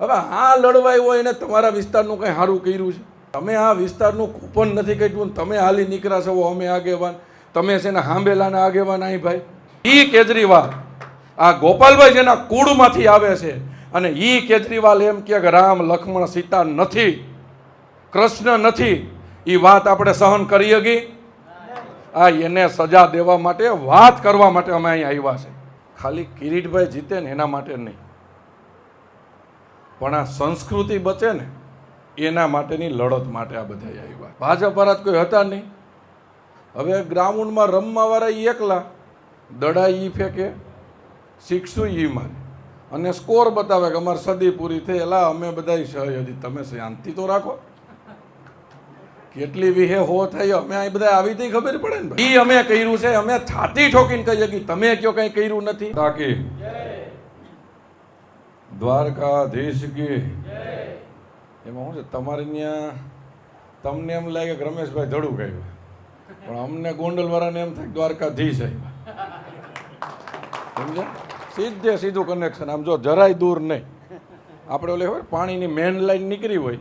હવે આ લડવાઈ હોય એને તમારા વિસ્તારનું કંઈ સારું કર્યું છે? તમે આ વિસ્તારનું કૂપન નથી કાઢ્યું ને તમે હાલી નીકળ્યા છો અમે આગેવાન, તમે છે ને હાંભેલાના આગેવાન. અહીં ભાઈ ઈ કેજરીવાલ આ ગોપાલભાઈ જેના કુળમાંથી આવે છે અને ઈ કેજરીવાલ એમ કે રામ લક્ષ્મણ સીતા નથી, કૃષ્ણ નથી, એ વાત આપણે સહન કરી શકી? આ એને સજા દેવા માટે વાત કરવા માટે અમે અહીં આવ્યા છે. ખાલી કિરીટભાઈ જીતે ને એના માટે નહીં, પણ આ સંસ્કૃતિ બચે ને એના માટેની લડત માટે આ બધા આવ્યા. ભાજપ વાળા કોઈ હતા નહીં. હવે ગ્રાઉન્ડમાં રમવાવાળા એકલા દડા ઈ ફેંકે, શિક્ષુ ઈ મારે અને સ્કોર બતાવે કે અમારી સદી પૂરી થઈ. એલા અમે બધા હજી તમે શાંતિ તો રાખો. કેટલી વિહે હો થઈ અમે અહીં બધા આવી હતી ખબર પડે ને. ઈ અમે કર્યું છે, અમે છાતી ઠોકીને કહીએ કે તમે કયો કઈ કર્યું નથી. તાકી દ્વારકાધીશ કી. એમાં શું છે તમારે ત્યાં તમને એમ લાગે કે રમેશભાઈ ધડું કહ્યું, પણ અમને ગોંડલવાળાને એમ થાય દ્વારકાધીશ આવ્યા. સમજે? સીધે સીધું કનેક્શન. આમ જો જરાય દૂર નહીં. આપણે ઓલે હોય પાણીની મેન લાઈન નીકળી હોય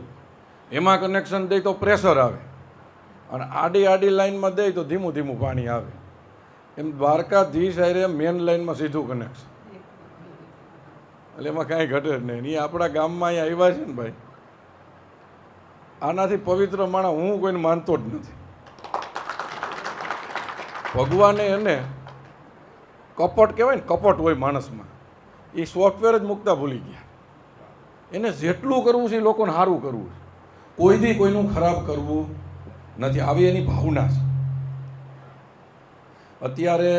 એમાં કનેક્શન દઈ તો પ્રેશર આવે, અને આડી આડી લાઈનમાં દઈ તો ધીમું ધીમું પાણી આવે. એમ દ્વારકાધીશ આરે મેન લાઈનમાં સીધું કનેક્શન, એટલે એમાં કાંઈ ઘટે જ નહીં. એ આપણા ગામમાં અહીંયા આવ્યા છે ને ભાઈ, આનાથી પવિત્ર માણસ હું કોઈને માનતો જ નથી. ભગવાને એને કપટ કહેવાય ને, કપટ હોય માણસમાં, એ સોફ્ટવેર જ મૂકતા ભૂલી ગયા. એને જેટલું કરવું છે એ લોકોને સારું કરવું છે, કોઈ દી કોઈનું ખરાબ કરવું નથી. આવી એની ભાવના છે. અત્યારે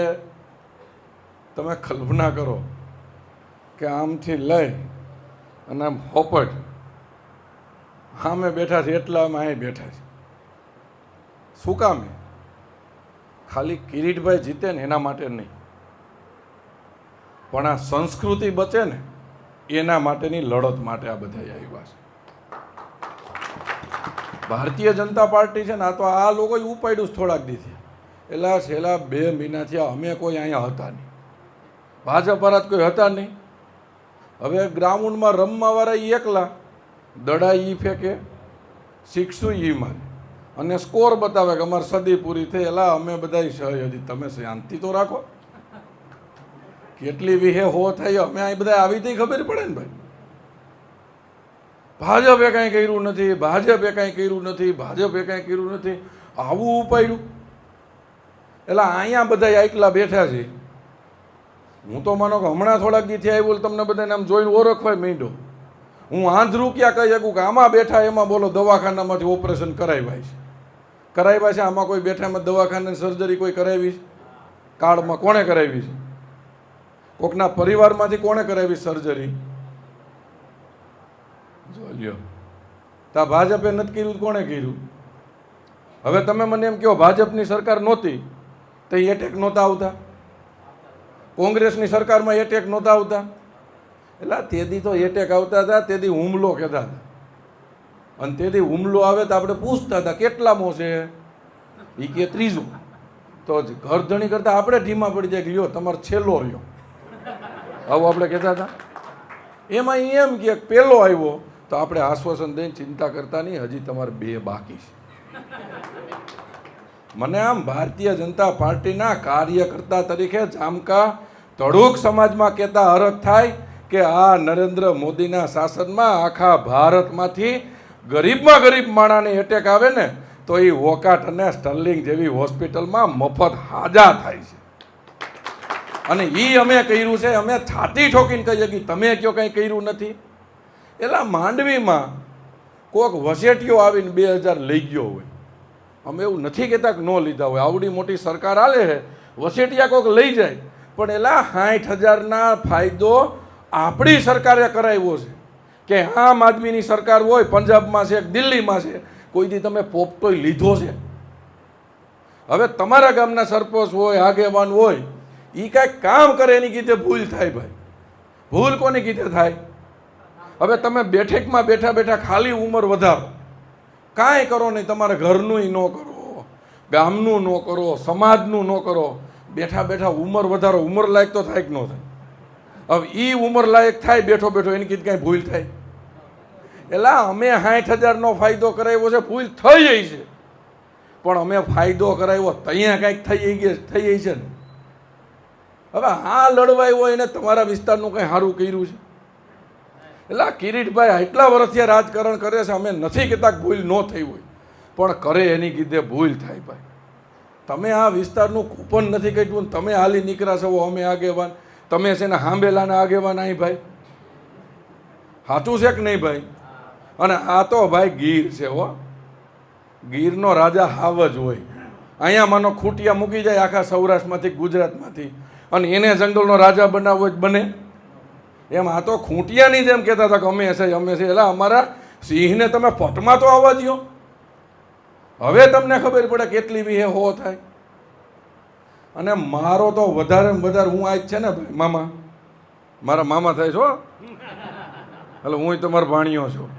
તમે કલ્પના કરો કે આમથી લઈ અને આમ હોપટ સામે બેઠા છે, એટલા અમે અહીં બેઠા છે. શું કામે? ખાલી કિરીટભાઈ જીતે ને એના માટે નહીં, પણ આ સંસ્કૃતિ બચે ને એના માટેની લડત માટે આ બધા આવ્યા છે. ભારતીય જનતા પાર્ટી છે ને, આ તો આ લોકોએ ઉપાડ્યું જ થોડાક દીથી. એટલે છેલ્લા 2 મહિનાથી અમે કોઈ અહીંયા હતા નહીં, ભાજપ વાળા કોઈ હતા નહીં. હવે ગ્રાઉન્ડમાં રમવાવાળા એકલા દડા ઈ ફેંકે, શિક્ષુ ઈ મારે અને સ્કોર બતાવે કે અમારી સદી પૂરી થઈ. એલા અમે બધા હજી તમે શાંતિ તો રાખો. કેટલી વિહે હો થઈ અમે અહીં બધા આવી હતી ખબર પડે ને ભાઈ. ભાજપે કાંઈ કર્યું નથી, ભાજપે કાંઈ કર્યું નથી, ભાજપે કાંઈ કર્યું નથી, આવું ઉપાડ્યું. એટલે અહીંયા બધા એકલા બેઠા છે. હું તો માનો કે હમણાં થોડાક દીથી આવ્યું તમને બધાને આમ જોઈને ઓળખવાય માંડ્યો. હું આંધળું ક્યાં કહી શકું કે આમાં બેઠા એમાં બોલો દવાખાનામાંથી ઓપરેશન કરાવ્યા છે. આમાં કોઈ બેઠા એમાં દવાખાનાની સર્જરી કોઈ કરાવી છે? કાર્ડમાં કોણે કરાવી છે? કોકના પરિવારમાંથી કોણે કરાવી સર્જરી? જો લ્યો, તા ભાજપે નથી કર્યું, કોણે કર્યું? હવે તમે મને એમ કહો ભાજપની સરકાર નહોતી તો એટેક નહોતા આવતા, કોંગ્રેસની સરકારમાં એટેક નહોતા આવતા. એટલે તેથી તો એટેક આવતા હતા, તેથી હુમલો કહેતા હતા. અને તેથી હુમલો આવે તો આપણે પૂછતા હતા કેટલામો છે, એ કે ત્રીજું. તો ઘરધણી કરતાં આપણે ઢીમા પડી જાય કે લ્યો તમારો છેલ્લો રહ્યો, આવું આપણે કહેતા હતા. એમાં એમ કે પહેલો આવ્યો તો આપણે આશ્વાસન દઈને ચિંતા કરતા નહીં, હજી તમારે 2 બાકી છે. મને આમ ભારતીય જનતા પાર્ટીના કાર્યકર્તા તરીકે જામકા તડુક સમાજમાં કહેતા હરખ થાય કે આ નરેન્દ્ર મોદીના શાસનમાં આખા ભારતમાંથી ગરીબમાં ગરીબ માણસને એટેક આવે ને તો એ વોકાટ અને સ્ટર્લિંગ જેવી હોસ્પિટલમાં મફત હાજા થાય છે. અને એ અમે કર્યું છે, અમે છાતી ઠોકીને કહીએ કે તમે કયો કંઈ કર્યું નથી. એટલે માંડવીમાં કોઈક વસેટીઓ આવીને 2000 લઈ ગયો હોય, અમે એવું નથી કહેતા કે ન લીધા હોય, આવડી મોટી સરકાર આલે છે, વસેટિયા કોઈક લઈ જાય, પણ એલા 60,000ના ફાયદો આપણી સરકારે કરાવ્યો છે. કે આમ આદમીની સરકાર હોય, પંજાબમાં છે, દિલ્હીમાં છે, કોઈ દી તમે પોપટોય લીધો છે? હવે તમારા ગામના સરપંચ હોય, આગેવાન હોય, એ કાંઈક કામ કરે એની કીધે ભૂલ થાય ભાઈ. ભૂલ કોની કીધે થાય? હવે તમે બેઠકમાં બેઠા બેઠા ખાલી ઉંમર વધારો, કાંઈ કરો નહીં, તમારા ઘરનું ન કરો, ગામનું ન કરો, સમાજનું ન કરો, બેઠા બેઠા ઉંમર વધારો. ઉંમર લાયક તો થાય કે ન થાય? હવે એ ઉંમર લાયક થાય બેઠો બેઠો એની કીધે કાંઈ ભૂલ થાય? એટલે અમે 60,000નો ફાયદો કરાવ્યો છે, ભૂલ થઈ ગઈ છે, પણ અમે ફાયદો કરાવ્યો ત્યાં કાંઈક થઈ ગઈ છે ને. હવે આ લડવાઈ હોય એને તમારા વિસ્તારનું કંઈ સારું કર્યું છે? એટલે આ કિરીટભાઈ એટલા વર્ષથી રાજકારણ કરે છે. અમે નથી કહેતા ભૂલ ન થઈ હોય, પણ કરે એની કીધે ભૂલ થાય. ભાઈ તમે આ વિસ્તારનું કૂપન નથી કાઢ્યું, તમે હાલી નીકળ્યા છો, અમે આગેવાન, તમે છે ને હાંભેલાના આગેવાન. અહીં ભાઈ સાચું છે કે નહીં ભાઈ? અને આ તો ભાઈ ગીર છે હો, ગીરનો રાજા હાવ જ હોય. અહીંયા માનો ખૂટિયા મૂકી જાય આખા સૌરાષ્ટ્રમાંથી, ગુજરાતમાંથી, અને એને જંગલનો રાજા બનાવવો જ બને એમ. આ તો ખૂંટિયાની જેમ કહેતા હતા કે અમે છે. એટલે અમારા સિંહને તમે પટમાં તો આવવા દો. હવે તમને ખબર પડે કેટલી વીહે હો થાય. અને મારો તો વધારે વધારે હું આજ છે ને ભાઈ મામા, મારા મામા થાય છો, એટલે હું તમારો ભાણિયો છું.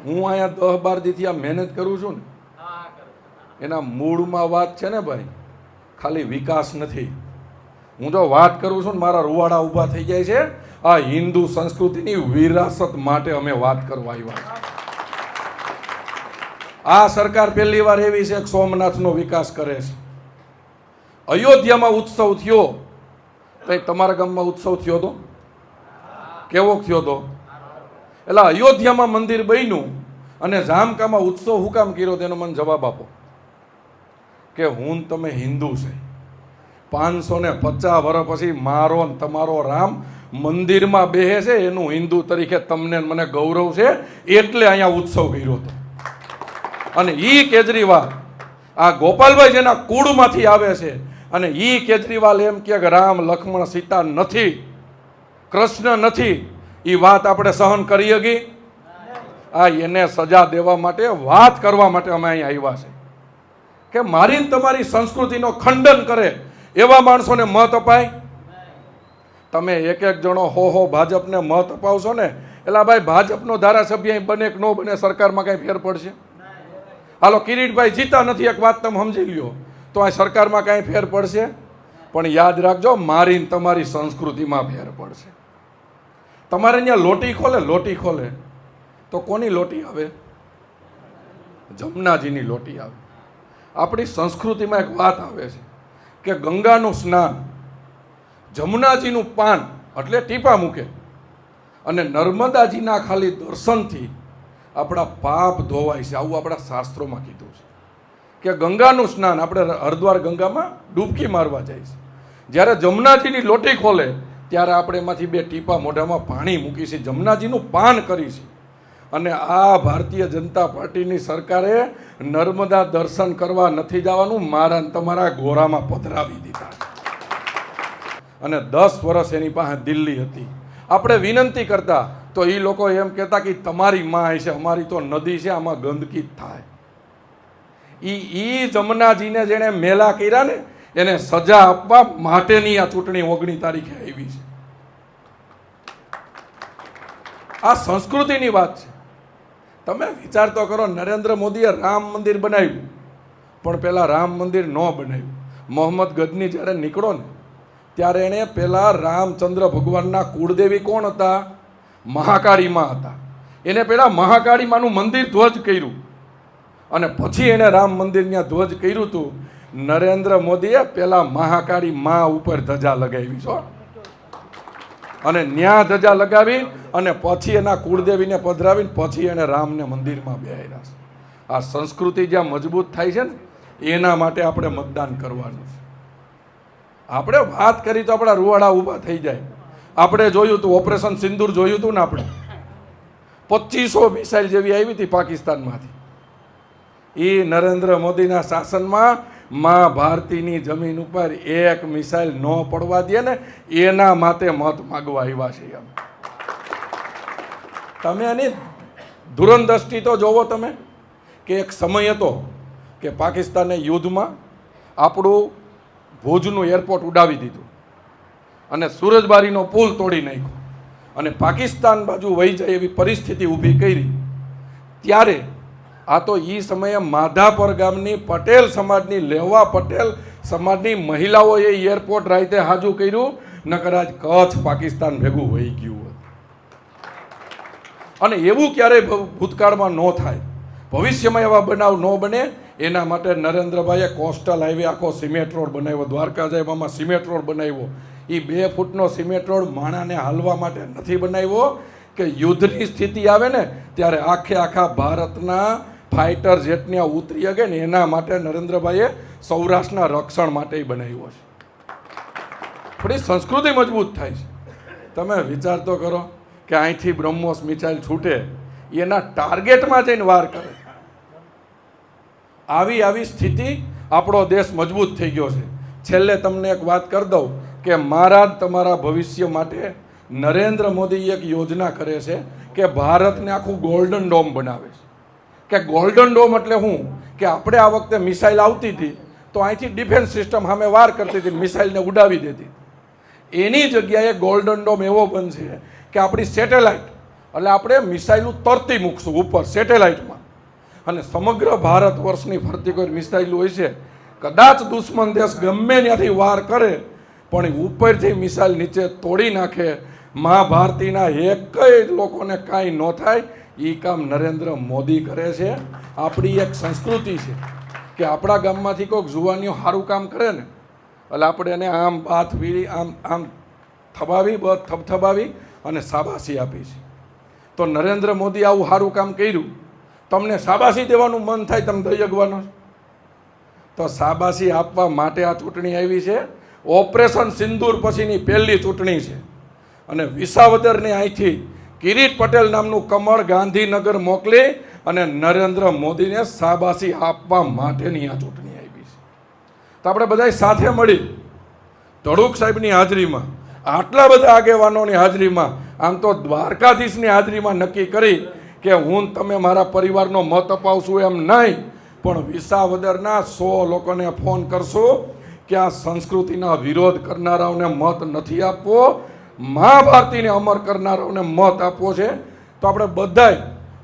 હું અહીંયા 10-12 દીથી આ મહેનત કરું છું ને, એના મૂળમાં વાત છે ને ભાઈ, ખાલી વિકાસ નથી. હું જો વાત કરું છું ને મારા રૂવાડા ઊભા થઈ જાય છે. આ હિન્દુ સંસ્કૃતિની વિરાસત માટે અમે વાત કરવા આવ્યા છીએ. આ સરકાર પહેલી વાર એવી છે કે સોમનાથનો વિકાસ કરે છે. અયોધ્યામાં ઉત્સવ થયો, કંઈ તમારા ગામમાં ઉત્સવ થયો હતો? કેવો થયો હતો? એટલે અયોધ્યામાં મંદિર બન્યું અને જામકામાં ઉત્સવ હું કામ કર્યો તેનો મને જવાબ આપો. કે હું તમે હિન્દુ છે, 550 વર્ષ પછી મારો ને તમારો રામ મંદિરમાં બેહે છે, એનું હિન્દુ તરીકે તમને મને ગૌરવ છે, એટલે અહીંયા ઉત્સવ કર્યો હતો. અને ઈ કેજરીવાલ, આ ગોપાલભાઈ જેના કુળમાંથી આવે છે, અને ઈ કેજરીવાલ એમ કે રામ લક્ષ્મણ સીતા નથી, કૃષ્ણ નથી, એ વાત આપણે સહન કરી શકી? આ એને સજા દેવા માટે, વાત કરવા માટે અમે અહીં આવ્યા છે કે મારી તમારી સંસ્કૃતિનો ખંડન કરે એવા માણસોને મત અપાય? તમે એક જણો હો ભાજપને મત અપાવશો ને, એટલે ભાઈ ભાજપનો ધારાસભ્ય બને કે ન બને, સરકારમાં કાંઈ ફેર પડશે? હાલો કિરીટભાઈ જીતા નથી, એક વાત તમે સમજી લ્યો, તો આ સરકારમાં કાંઈ ફેર પડશે? પણ યાદ રાખજો, મારી તમારી સંસ્કૃતિમાં ફેર પડશે. તમારે અહીંયા લોટી ખોલે તો કોની લોટી આવે? જમનાજીની લોટી આવે. આપણી સંસ્કૃતિમાં એક વાત આવે છે કે ગંગાનું સ્નાન, જમનાજીનું પાન એટલે ટીપા મૂકે, અને નર્મદાજીના ખાલી દર્શનથી આપણા પાપ ધોવાય છે. આવું આપણા શાસ્ત્રોમાં કીધું છે કે ગંગાનું સ્નાન, આપણે હરિદ્વાર ગંગામાં ડૂબકી મારવા જાય છે, જ્યારે જમનાજીની લોટી ખોલે ત્યારે આપણે એમાંથી 2 ટીપા મોઢામાં પાણી મૂકી છે, જમનાજીનું પાન કરી છે. અને આ ભારતીય જનતા પાર્ટીની સરકારે નર્મદા દર્શન કરવા નથી જવાનું, મારા તમારા ગોરામાં પધરાવી દીધા. અને 10 વર્ષ એની પાસે દિલ્હી હતી. આપણે વિનંતી કરતા તો એ લોકો એમ કહેતા કે તમારી માં છે, અમારી તો નદી છે, આમાં ગંદકી જ થાય. ઈ જમનાજીને જેણે મેલા કર્યા ને, એને સજા આપવા માટેની આ ચૂંટણી 19 તારીખે આવી છે. આ સંસ્કૃતિની વાત છે. તમે વિચાર તો કરો, નરેન્દ્ર મોદીએ રામ મંદિર બનાવ્યું, પણ પહેલાં રામ મંદિર ન બનાવ્યું. મોહમ્મદ ગજની જ્યારે નીકળો ને, ત્યારે એણે પહેલાં રામચંદ્ર ભગવાનના કુળદેવી કોણ હતા? મહાકાળીમાં હતા. એને પહેલાં મહાકાળીમાંનું મંદિર ધ્વજ કર્યું, અને પછી એને રામ મંદિર ત્યાં ધ્વજ કર્યું હતું. નરેન્દ્ર મોદીએ પહેલાં મહાકાળી માં ઉપર ધજા લગાવી છો, અને ન્યા ધજા લગાવી અને પછી એના કુળદેવીને પધરાવીને પછી એને રામને મંદિરમાં બેહાડ્યા છે. આ સંસ્કૃતિ જ્યાં મજબૂત થાય છે ને, એના માટે આપણે મતદાન કરવાનું છે. આપણે વાત કરી તો આપણા રૂવાડા ઊભા થઈ જાય. આપણે જોયું હતું ઓપરેશન સિંદૂર, જોયું હતું ને આપણે, 2500 મિસાઇલ જેવી આવી હતી પાકિસ્તાનમાંથી. એ નરેન્દ્ર મોદીના શાસનમાં માં ભારતીની જમીન ઉપર એક મિસાઇલ ન પડવા દે ને, એના માટે મત માગવા આવ્યા છે. તમે એની દૂરંદૃષ્ટિ તો જોવો તમે, કે એક સમય હતો કે પાકિસ્તાને યુદ્ધમાં આપણું ભુજનું એરપોર્ટ ઉડાવી દીધું અને સુરજબારીનો પુલ તોડી નાખ્યો, અને પાકિસ્તાન બાજુ વહી જાય એવી પરિસ્થિતિ ઊભી કરી. ત્યારે આ તો એ સમયે માધાપર ગામની પટેલ સમાજની, લેવા પટેલ સમાજની મહિલાઓએ એરપોર્ટ રાતે હાજુ કર્યું, નકર આજ કચ્છ પાકિસ્તાન ભેગું વહી ગયું. અને એવું ક્યારેય ભૂતકાળમાં ન થાય, ભવિષ્યમાં એવા બનાવ ન બને એના માટે નરેન્દ્રભાઈએ કોસ્ટલ હાઈવે આખો સિમેન્ટ રોડ બનાવ્યો, દ્વારકા જાય એમાં સિમેન્ટ રોડ બનાવ્યો. એ 2 ફૂટનો સિમેન્ટ રોડ માણાને હાલવા માટે નથી બનાવ્યો કે યુદ્ધની સ્થિતિ આવે ને ત્યારે આખા ભારતના ફાઇટર જેટ ત્યાં ઉતરી શકે ને એના માટે નરેન્દ્રભાઈએ સૌરાષ્ટ્રના રક્ષણ માટે બનાવ્યો છે. થોડી સંસ્કૃતિ મજબૂત થાય છે. તમે વિચાર તો કરો કે અહીંથી બ્રહ્મોસ મિસાઇલ છૂટે એના ટાર્ગેટમાં જઈને વાર કરે. આવી સ્થિતિ આપણો દેશ મજબૂત થઈ ગયો છે. છેલ્લે તમને એક વાત કરી દઉં કે મારા તમારા ભવિષ્ય માટે નરેન્દ્ર મોદી એક યોજના કરે છે કે ભારતને આખું ગોલ્ડન ડોમ બનાવે છે. કે ગોલ્ડન ડોમ એટલે શું કે આપણે આ વખતે મિસાઇલ આવતી હતી તો અહીંથી ડિફેન્સ સિસ્ટમ સામે વાર કરતી હતી, મિસાઇલને ઉડાવી દેતી. એની જગ્યાએ ગોલ્ડન ડોમ એવો બનશે કે આપણી સેટેલાઇટ, એટલે આપણે મિસાઇલો તરતી મૂકશું ઉપર સેટેલાઇટમાં, અને સમગ્ર ભારત વર્ષની ફરતી કોઈ મિસાઇલો હોય છે. કદાચ દુશ્મન દેશ ગમે ત્યાંથી વાર કરે પણ ઉપરથી મિસાઇલ નીચે તોડી નાખે, મહાભારતીના એકેય લોકોને કાંઈ ન થાય. એ કામ નરેન્દ્ર મોદી કરે છે. આપણી એક સંસ્કૃતિ છે કે આપણા ગામમાંથી કોઈક જુવાનીઓ સારું કામ કરે ને એટલે આપણે એને આમ બાથ વીડી આમ થબથબાવી અને શાબાશી આપી છે. તો નરેન્દ્ર મોદી આવું સારું કામ કર્યું, તમને શાબાશી દેવાનું મન થાય, તમે દઈ શકવાનો. તો શાબાશી આપવા માટે આ ચૂંટણી આવી છે. ઓપરેશન સિંદૂર પછીની પહેલી ચૂંટણી છે અને વિસાવદરની અહીંથી કિરીટ પટેલ નામનું કમળ ગાંધીનગર મોકલી અને નરેન્દ્ર મોદીને શાબાશી આપવા માટેની આ ચૂંટણી આવી છે. તો આપણે બધા સાથે મળી ધડુક સાહેબની હાજરીમાં, આટલા બધા આગેવાનોની હાજરીમાં, આમ તો દ્વારકાધીશની હાજરીમાં નક્કી કરી કે હું તમે મારા પરિવારનો મત અપાવશું એમ નહીં, પણ વિસાવદરના 100 લોકોને ફોન કરશો કે આ સંસ્કૃતિના વિરોધ કરનારાઓને મત નથી આપવો, મહાભારતીને અમર કરનારાઓને મત આપવો છે. તો આપણે બધાય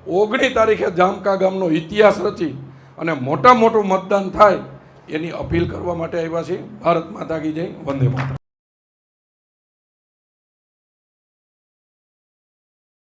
19 તારીખે જામકા ગામનો ઇતિહાસ રચી અને મોટું મતદાન થાય એની અપીલ કરવા માટે આવ્યા છીએ. ભારત માતા કી જય, વંદે માતરમ.